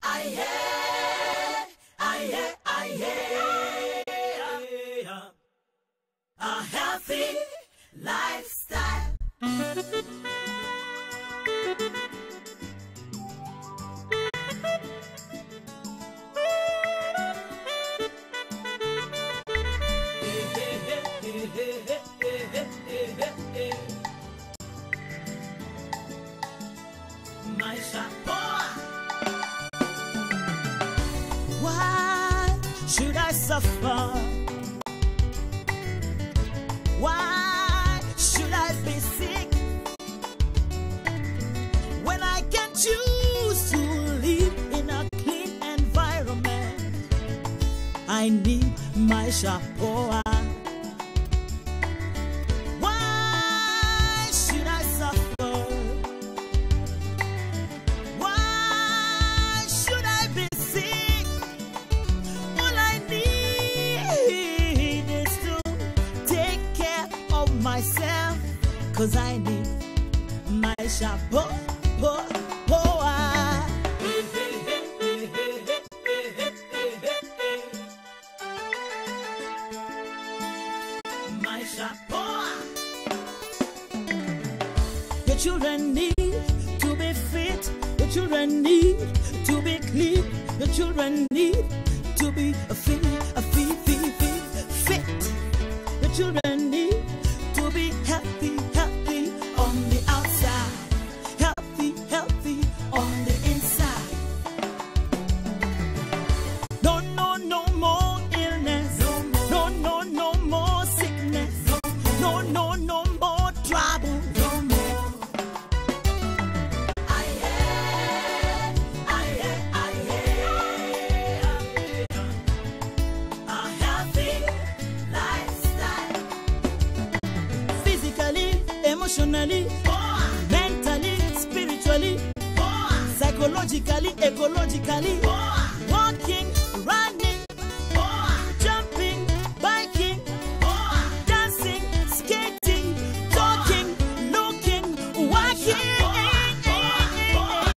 A healthy lifestyle. Maisha poa. Why should I suffer? Why should I be sick when I can choose to live in a clean environment? I need my shapoa. Why should I suffer? Why should I be sick? All I need is to take care of myself, 'cause I need my shapoa. Your children need to be fit. Your children need to be clean. Your children need to be fit. Your children need to be healthy on the outside, healthy on the inside. No more illness. No more sickness. No more trouble. Emotionally, mentally, spiritually, psychologically, ecologically, walking